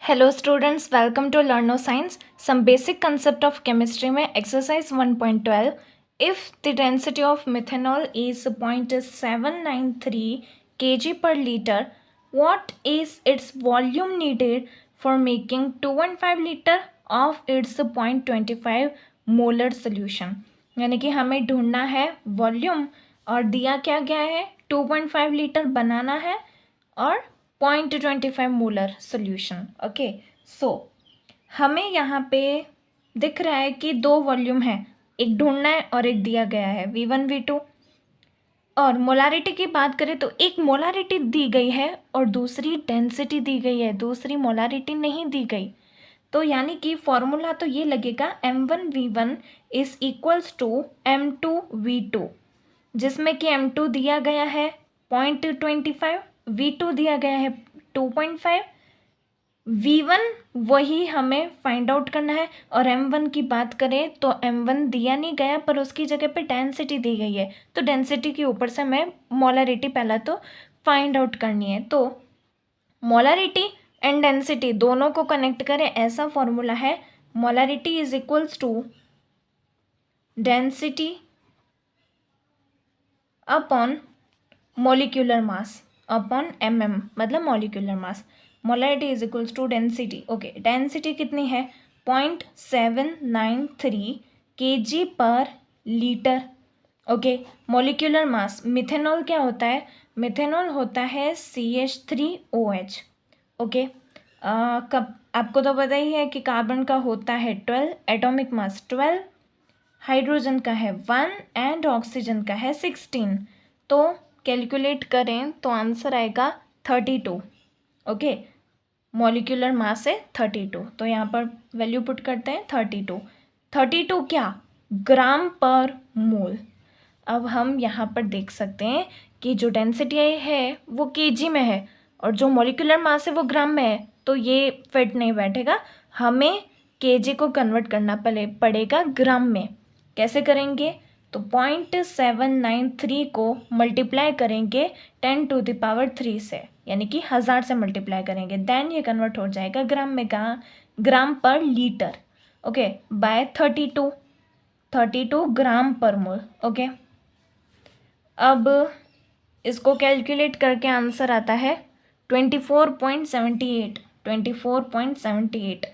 Hello students, welcome to Learno science. Some basic concept of chemistry में exercise 1.12। If the density of methanol is 0.793 kg per liter, what is its volume needed for making 2.5 liter of its 0.25 molar solution. यानी कि हमें ढूंढना है volume और दिया क्या गया है, 2.5 लीटर बनाना है और 0.25 मोलर सोल्यूशन। ओके, सो हमें यहाँ पे दिख रहा है कि दो वॉल्यूम है, एक ढूंढना है और एक दिया गया है V1 V2। और मोलारिटी की बात करें तो एक मोलारिटी दी गई है और दूसरी डेंसिटी दी गई है, दूसरी मोलारिटी नहीं दी गई। तो यानी कि फॉर्मूला तो ये लगेगा M1V1 is equals to M2V2, जिसमें कि M2 दिया गया है 0.25, V2 दिया गया है 2.5, V1 वही हमें फाइंड आउट करना है। और M1 की बात करें तो M1 दिया नहीं गया पर उसकी जगह पे डेंसिटी दी गई है, तो डेंसिटी के ऊपर से हमें मोलारिटी पहला तो फाइंड आउट करनी है। तो मोलारिटी एंड डेंसिटी दोनों को कनेक्ट करें, ऐसा फॉर्मूला है molarity is equals to density upon molecular mass upon mm, मतलब molecular mass. Molarity is equals to density. Okay, density कितनी है 0.793 kg पर litre. Okay, molecular mass methanol क्या होता है, मिथेनॉल होता है CH3OH। ओके, कब आपको तो पता ही है कि कार्बन का होता है 12, एटॉमिक मास 12, हाइड्रोजन का है 1 एंड ऑक्सीजन का है 16। तो कैलकुलेट करें तो आंसर आएगा 32। ओके, मॉलिक्यूलर मास है 32, तो यहाँ पर वैल्यू पुट करते हैं 32। 32 क्या, ग्राम पर मोल। अब हम यहाँ पर देख सकते हैं कि जो डेंसिटी है वो केजी में है और जो मॉलिक्यूलर मास है वो ग्राम में है, तो ये फिट नहीं बैठेगा, हमें केजी को कन्वर्ट करना पड़ेगा ग्राम में। कैसे करेंगे, तो 0.793 को मल्टीप्लाई करेंगे 10⁻³ से, यानी कि 1000 से मल्टीप्लाई करेंगे, देन ये कन्वर्ट हो जाएगा ग्राम में, ग्राम पर लीटर। ओके, बाय 32 ग्राम पर मोल। ओके, अब इसको कैलकुलेट करके आंसर आता है 24.78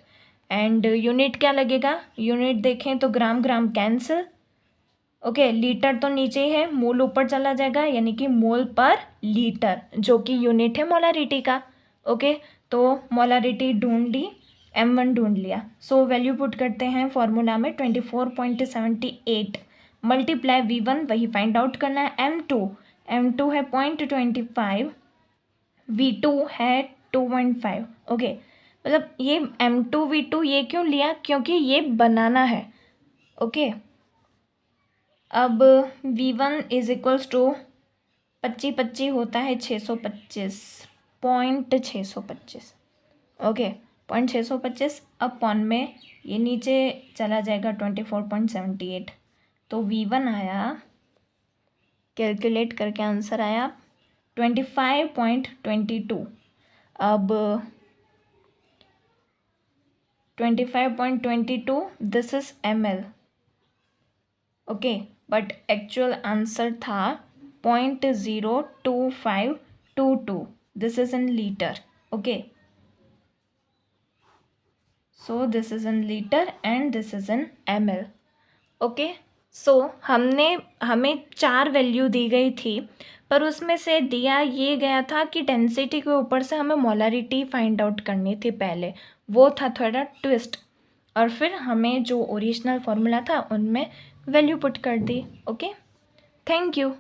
एंड यूनिट क्या लगेगा, यूनिट देखें तो ग्राम ग्राम कैंसिल। ओके, लीटर तो नीचे ही है, मोल ऊपर चला जाएगा, यानी कि मोल पर लीटर, जो कि यूनिट है मोलारिटी का। ओके, तो मोलारिटी ढूंढ ली, M1 ढूंढ लिया, सो वैल्यू पुट करते हैं फॉर्मूला में 24.78 मल्टीप्लाई V1 वही फाइंड आउट करना है, M2 है 0.25, V2 है 2.5। ओके, मतलब ये M2 V2 ये क्यों लिया, क्योंकि ये बनाना है। ओके, अब V1 इज इक्वल्स टू 25 होता है 625.625। ओके, 0.625 अपॉन में ये नीचे चला जाएगा 24.78, तो V1 आया, कैलकुलेट करके आंसर आया 25.22। अब 25.22 this is ml। Okay, but actual answer था 0.02522, this is in litre. Okay, so this is in litre and this is in ml। Okay, so हमें 4 वैल्यू दी गई थी, पर उसमें से दिया ये गया था कि डेंसिटी के ऊपर से हमें मोलारिटी फाइंड आउट करनी थी पहले, वो था थोड़ा ट्विस्ट, और फिर हमें जो ओरिजिनल फार्मूला था उनमें वैल्यू पुट कर दी। Okay, thank you.